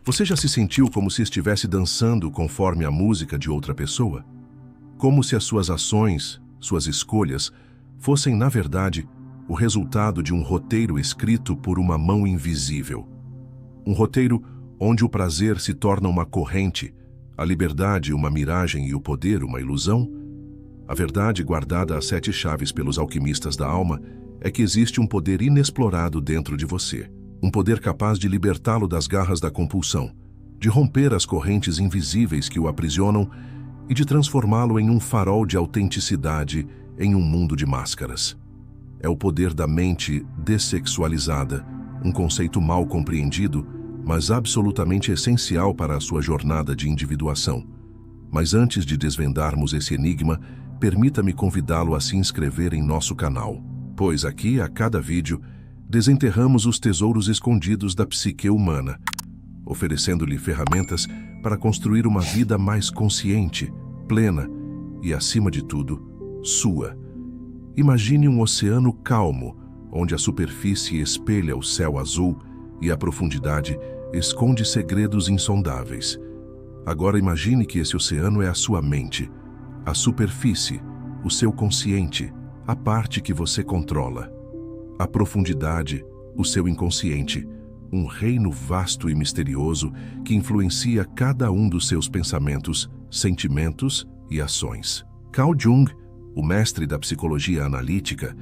Você já se sentiu como se estivesse dançando conforme a música de outra pessoa? Como se as suas ações, suas escolhas, fossem, na verdade, o resultado de um roteiro escrito por uma mão invisível. Um roteiro onde o prazer se torna uma corrente, a liberdade uma miragem e o poder uma ilusão? A verdade guardada a 7 chaves pelos alquimistas da alma é que existe um poder inexplorado dentro de você. Um poder capaz de libertá-lo das garras da compulsão, de romper as correntes invisíveis que o aprisionam e de transformá-lo em um farol de autenticidade em um mundo de máscaras. É o poder da mente dessexualizada, um conceito mal compreendido, mas absolutamente essencial para a sua jornada de individuação. Mas antes de desvendarmos esse enigma, permita-me convidá-lo a se inscrever em nosso canal, pois aqui, a cada vídeo, desenterramos os tesouros escondidos da psique humana, oferecendo-lhe ferramentas para construir uma vida mais consciente, plena e, acima de tudo, sua. Imagine um oceano calmo, onde a superfície espelha o céu azul e a profundidade esconde segredos insondáveis. Agora imagine que esse oceano é a sua mente, a superfície, o seu consciente, a parte que você controla. A profundidade, o seu inconsciente, um reino vasto e misterioso que influencia cada um dos seus pensamentos, sentimentos e ações. Carl Jung, o mestre da psicologia analítica,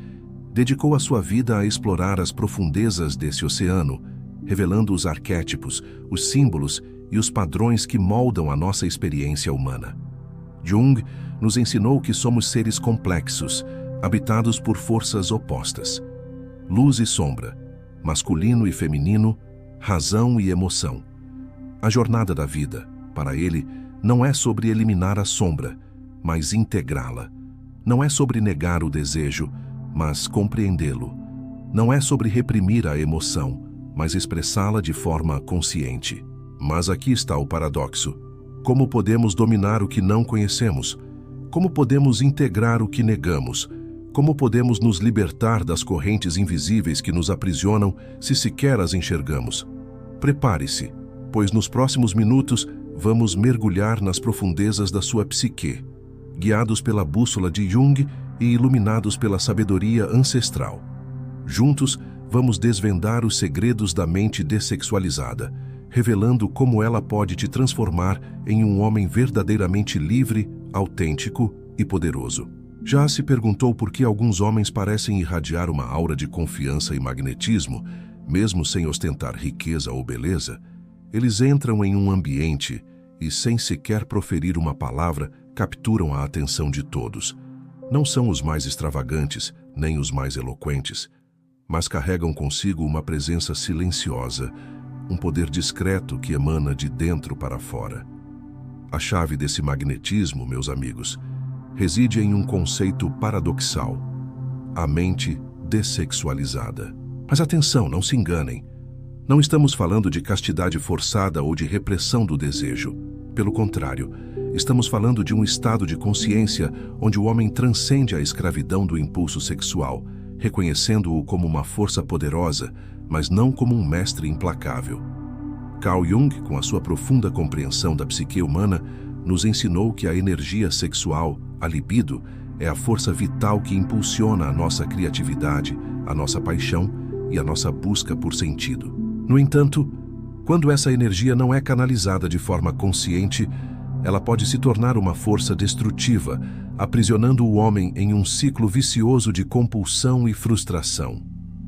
dedicou a sua vida a explorar as profundezas desse oceano, revelando os arquétipos, os símbolos e os padrões que moldam a nossa experiência humana. Jung nos ensinou que somos seres complexos, habitados por forças opostas. Luz e sombra, masculino e feminino, razão e emoção. A jornada da vida, para ele, não é sobre eliminar a sombra, mas integrá-la. Não é sobre negar o desejo, mas compreendê-lo. Não é sobre reprimir a emoção, mas expressá-la de forma consciente. Mas aqui está o paradoxo. Como podemos dominar o que não conhecemos? Como podemos integrar o que negamos? Como podemos nos libertar das correntes invisíveis que nos aprisionam se sequer as enxergamos? Prepare-se, pois nos próximos minutos vamos mergulhar nas profundezas da sua psique, guiados pela bússola de Jung e iluminados pela sabedoria ancestral. Juntos, vamos desvendar os segredos da mente dessexualizada, revelando como ela pode te transformar em um homem verdadeiramente livre, autêntico e poderoso. Já se perguntou por que alguns homens parecem irradiar uma aura de confiança e magnetismo, mesmo sem ostentar riqueza ou beleza? Eles entram em um ambiente e, sem sequer proferir uma palavra, capturam a atenção de todos. Não são os mais extravagantes, nem os mais eloquentes, mas carregam consigo uma presença silenciosa, um poder discreto que emana de dentro para fora. A chave desse magnetismo, meus amigos, reside em um conceito paradoxal: a mente dessexualizada. Mas atenção, não se enganem. Não estamos falando de castidade forçada ou de repressão do desejo. Pelo contrário, estamos falando de um estado de consciência onde o homem transcende a escravidão do impulso sexual, reconhecendo-o como uma força poderosa, mas não como um mestre implacável. Carl Jung, com a sua profunda compreensão da psique humana, nos ensinou que a energia sexual, a libido, é a força vital que impulsiona a nossa criatividade, a nossa paixão e a nossa busca por sentido. No entanto, quando essa energia não é canalizada de forma consciente, ela pode se tornar uma força destrutiva, aprisionando o homem em um ciclo vicioso de compulsão e frustração.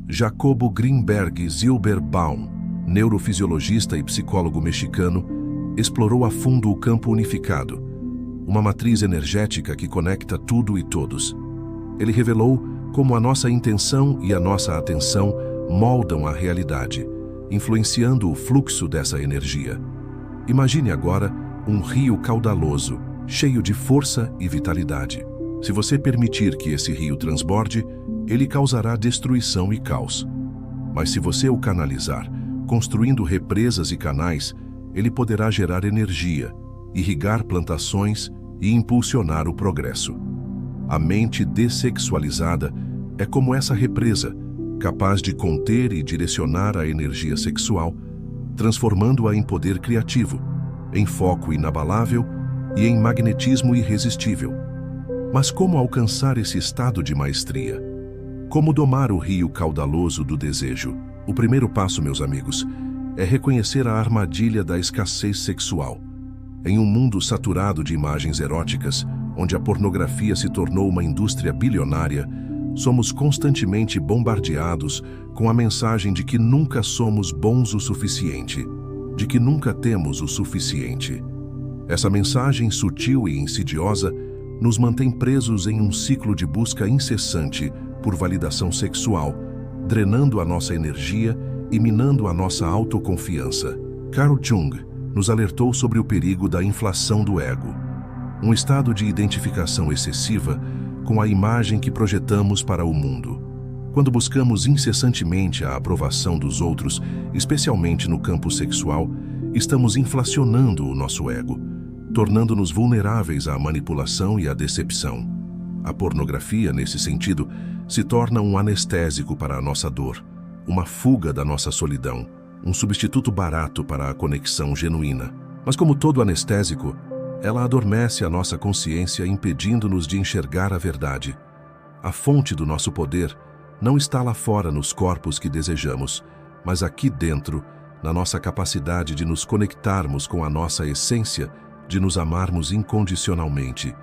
Jacobo Greenberg Zilberbaum, neurofisiologista e psicólogo mexicano, explorou a fundo o campo unificado, uma matriz energética que conecta tudo e todos. Ele revelou como a nossa intenção e a nossa atenção moldam a realidade, influenciando o fluxo dessa energia. Imagine agora um rio caudaloso, cheio de força e vitalidade. Se você permitir que esse rio transborde, ele causará destruição e caos. Mas se você o canalizar, construindo represas e canais, ele poderá gerar energia, irrigar plantações e impulsionar o progresso. A mente dessexualizada é como essa represa, capaz de conter e direcionar a energia sexual, transformando-a em poder criativo, em foco inabalável e em magnetismo irresistível. Mas como alcançar esse estado de maestria? Como domar o rio caudaloso do desejo? O primeiro passo, meus amigos, é reconhecer a armadilha da escassez sexual. Em um mundo saturado de imagens eróticas, onde a pornografia se tornou uma indústria bilionária, somos constantemente bombardeados com a mensagem de que nunca somos bons o suficiente, de que nunca temos o suficiente. Essa mensagem sutil e insidiosa nos mantém presos em um ciclo de busca incessante por validação sexual, drenando a nossa energia e minando a nossa autoconfiança. Carl Jung nos alertou sobre o perigo da inflação do ego, um estado de identificação excessiva com a imagem que projetamos para o mundo. Quando buscamos incessantemente a aprovação dos outros, especialmente no campo sexual, estamos inflacionando o nosso ego, tornando-nos vulneráveis à manipulação e à decepção. A pornografia, nesse sentido, se torna um anestésico para a nossa dor, uma fuga da nossa solidão, um substituto barato para a conexão genuína. Mas como todo anestésico, ela adormece a nossa consciência, impedindo-nos de enxergar a verdade. A fonte do nosso poder não está lá fora nos corpos que desejamos, mas aqui dentro, na nossa capacidade de nos conectarmos com a nossa essência, de nos amarmos incondicionalmente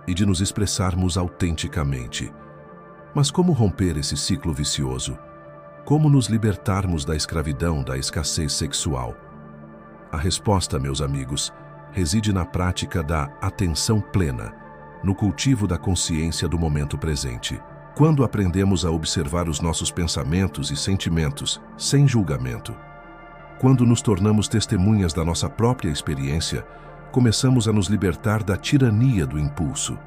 e de nos expressarmos autenticamente. Mas como romper esse ciclo vicioso? Como nos libertarmos da escravidão, da escassez sexual? A resposta, meus amigos, reside na prática da atenção plena, no cultivo da consciência do momento presente. Quando aprendemos a observar os nossos pensamentos e sentimentos sem julgamento, quando nos tornamos testemunhas da nossa própria experiência, começamos a nos libertar da tirania do impulso.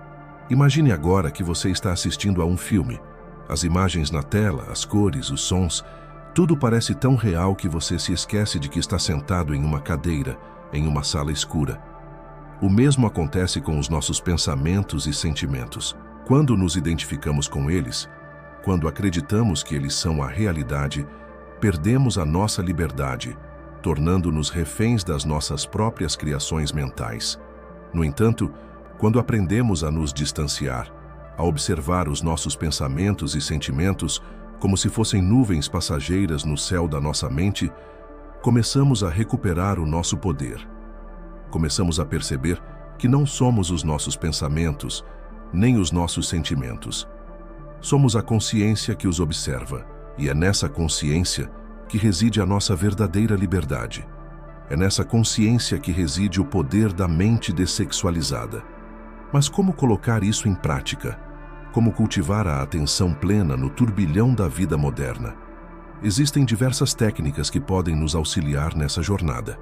Imagine agora que você está assistindo a um filme. As imagens na tela, as cores, os sons, tudo parece tão real que você se esquece de que está sentado em uma cadeira, em uma sala escura. O mesmo acontece com os nossos pensamentos e sentimentos. Quando nos identificamos com eles, quando acreditamos que eles são a realidade, perdemos a nossa liberdade, tornando-nos reféns das nossas próprias criações mentais. No entanto, quando aprendemos a nos distanciar, a observar os nossos pensamentos e sentimentos como se fossem nuvens passageiras no céu da nossa mente, começamos a recuperar o nosso poder. Começamos a perceber que não somos os nossos pensamentos, nem os nossos sentimentos. Somos a consciência que os observa, e é nessa consciência que reside a nossa verdadeira liberdade. É nessa consciência que reside o poder da mente dessexualizada. Mas como colocar isso em prática? Como cultivar a atenção plena no turbilhão da vida moderna? Existem diversas técnicas que podem nos auxiliar nessa jornada.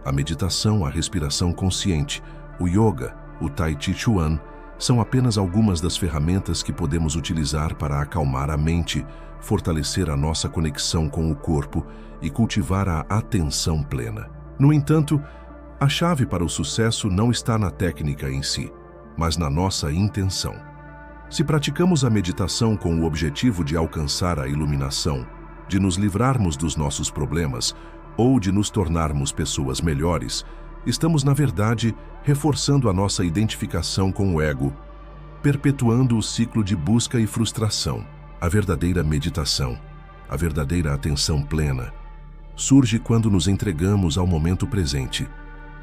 A meditação, a respiração consciente, o yoga, o tai chi chuan, são apenas algumas das ferramentas que podemos utilizar para acalmar a mente, fortalecer a nossa conexão com o corpo e cultivar a atenção plena. No entanto, a chave para o sucesso não está na técnica em si, mas na nossa intenção. Se praticamos a meditação com o objetivo de alcançar a iluminação, de nos livrarmos dos nossos problemas ou de nos tornarmos pessoas melhores, estamos, na verdade, reforçando a nossa identificação com o ego, perpetuando o ciclo de busca e frustração. A verdadeira meditação, a verdadeira atenção plena, surge quando nos entregamos ao momento presente,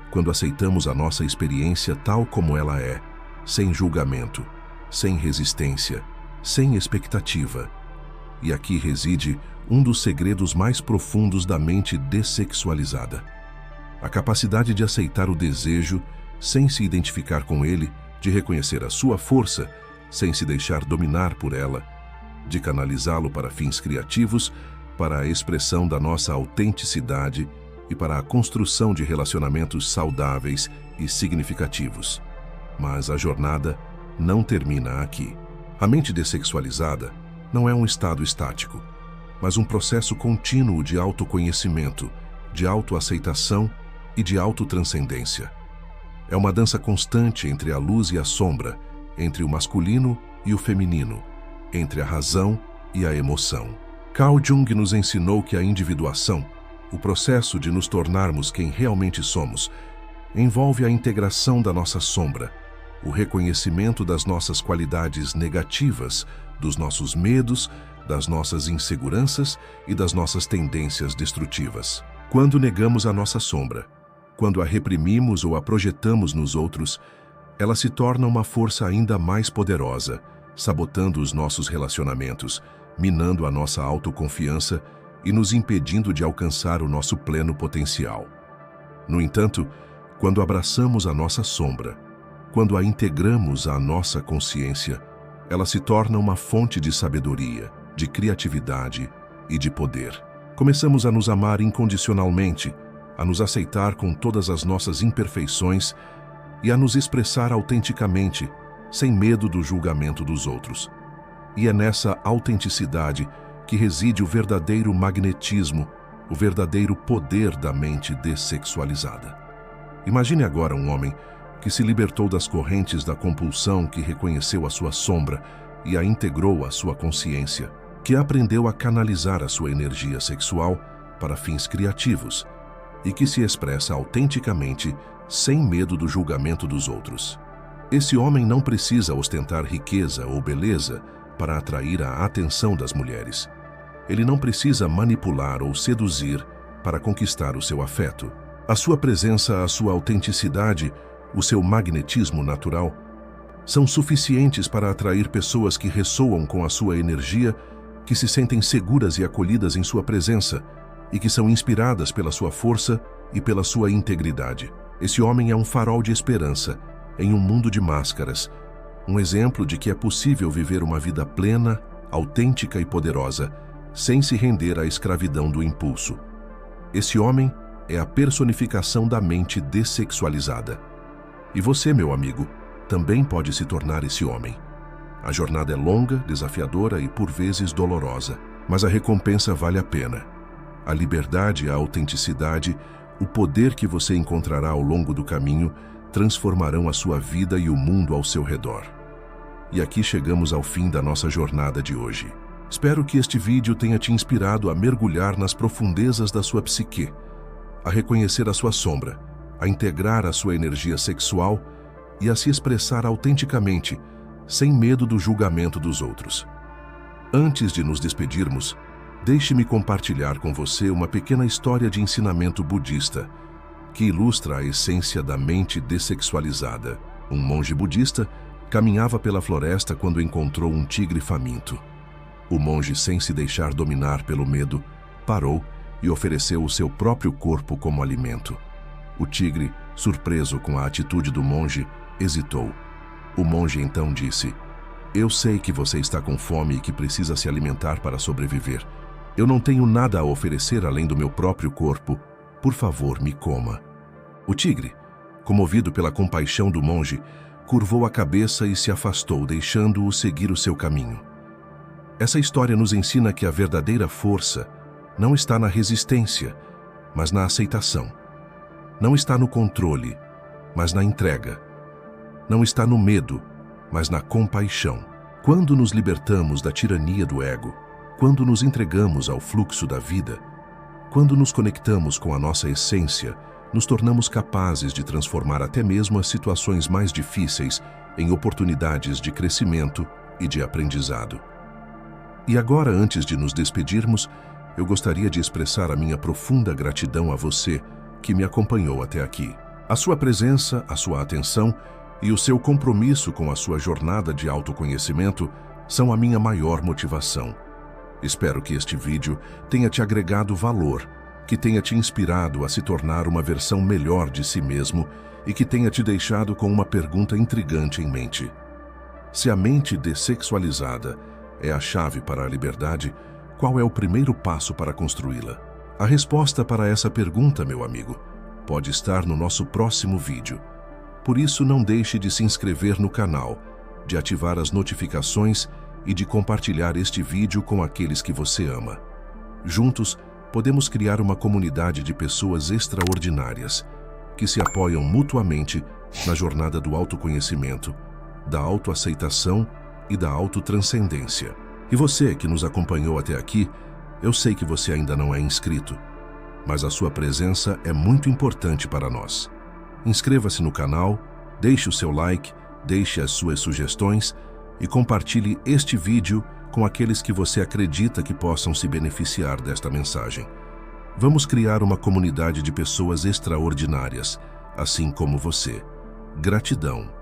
quando aceitamos a nossa experiência tal como ela é, sem julgamento, sem resistência, sem expectativa. E aqui reside um dos segredos mais profundos da mente dessexualizada. A capacidade de aceitar o desejo sem se identificar com ele, de reconhecer a sua força sem se deixar dominar por ela, de canalizá-lo para fins criativos, para a expressão da nossa autenticidade e para a construção de relacionamentos saudáveis e significativos. Mas a jornada não termina aqui. A mente dessexualizada não é um estado estático, mas um processo contínuo de autoconhecimento, de autoaceitação e de autotranscendência. É uma dança constante entre a luz e a sombra, entre o masculino e o feminino, entre a razão e a emoção. Carl Jung nos ensinou que a individuação O processo de nos tornarmos quem realmente somos envolve a integração da nossa sombra, o reconhecimento das nossas qualidades negativas, dos nossos medos, das nossas inseguranças e das nossas tendências destrutivas. Quando negamos a nossa sombra, quando a reprimimos ou a projetamos nos outros, ela se torna uma força ainda mais poderosa, sabotando os nossos relacionamentos, minando a nossa autoconfiança e nos impedindo de alcançar o nosso pleno potencial. No entanto, quando abraçamos a nossa sombra, quando a integramos à nossa consciência, ela se torna uma fonte de sabedoria, de criatividade e de poder. Começamos a nos amar incondicionalmente, a nos aceitar com todas as nossas imperfeições e a nos expressar autenticamente, sem medo do julgamento dos outros. E é nessa autenticidade que reside o verdadeiro magnetismo, o verdadeiro poder da mente dessexualizada. Imagine agora um homem que se libertou das correntes da compulsão, que reconheceu a sua sombra e a integrou à sua consciência, que aprendeu a canalizar a sua energia sexual para fins criativos e que se expressa autenticamente, sem medo do julgamento dos outros. Esse homem não precisa ostentar riqueza ou beleza para atrair a atenção das mulheres. Ele não precisa manipular ou seduzir para conquistar o seu afeto. A sua presença, a sua autenticidade, o seu magnetismo natural são suficientes para atrair pessoas que ressoam com a sua energia, que se sentem seguras e acolhidas em sua presença e que são inspiradas pela sua força e pela sua integridade. Esse homem é um farol de esperança em um mundo de máscaras, um exemplo de que é possível viver uma vida plena, autêntica e poderosa, sem se render à escravidão do impulso. Esse homem é a personificação da mente dessexualizada. E você, meu amigo, também pode se tornar esse homem. A jornada é longa, desafiadora e por vezes dolorosa, mas a recompensa vale a pena. A liberdade, a autenticidade, o poder que você encontrará ao longo do caminho transformarão a sua vida e o mundo ao seu redor. E aqui chegamos ao fim da nossa jornada de hoje. Espero que este vídeo tenha te inspirado a mergulhar nas profundezas da sua psique, a reconhecer a sua sombra, a integrar a sua energia sexual e a se expressar autenticamente, sem medo do julgamento dos outros. Antes de nos despedirmos, deixe-me compartilhar com você uma pequena história de ensinamento budista que ilustra a essência da mente dessexualizada. Um monge budista caminhava pela floresta quando encontrou um tigre faminto. O monge, sem se deixar dominar pelo medo, parou e ofereceu o seu próprio corpo como alimento. O tigre, surpreso com a atitude do monge, hesitou. O monge então disse: "Eu sei que você está com fome e que precisa se alimentar para sobreviver. Eu não tenho nada a oferecer além do meu próprio corpo. Por favor, me coma." O tigre, comovido pela compaixão do monge, curvou a cabeça e se afastou, deixando-o seguir o seu caminho. Essa história nos ensina que a verdadeira força não está na resistência, mas na aceitação. Não está no controle, mas na entrega. Não está no medo, mas na compaixão. Quando nos libertamos da tirania do ego, quando nos entregamos ao fluxo da vida, quando nos conectamos com a nossa essência, nos tornamos capazes de transformar até mesmo as situações mais difíceis em oportunidades de crescimento e de aprendizado. E agora, antes de nos despedirmos, eu gostaria de expressar a minha profunda gratidão a você que me acompanhou até aqui. A sua presença, a sua atenção e o seu compromisso com a sua jornada de autoconhecimento são a minha maior motivação. Espero que este vídeo tenha te agregado valor, que tenha te inspirado a se tornar uma versão melhor de si mesmo e que tenha te deixado com uma pergunta intrigante em mente. Se a mente dessexualizada é a chave para a liberdade, qual é o primeiro passo para construí-la? A resposta para essa pergunta, meu amigo, pode estar no nosso próximo vídeo. Por isso, não deixe de se inscrever no canal, de ativar as notificações e de compartilhar este vídeo com aqueles que você ama. Juntos, podemos criar uma comunidade de pessoas extraordinárias que se apoiam mutuamente na jornada do autoconhecimento, da autoaceitação e da autotranscendência. E você que nos acompanhou até aqui, eu sei que você ainda não é inscrito. mas a sua presença é muito importante para nós. Inscreva-se no canal, deixe o seu like, deixe as suas sugestões e compartilhe este vídeo com aqueles que você acredita que possam se beneficiar desta mensagem. Vamos criar uma comunidade de pessoas extraordinárias, assim como você. Gratidão.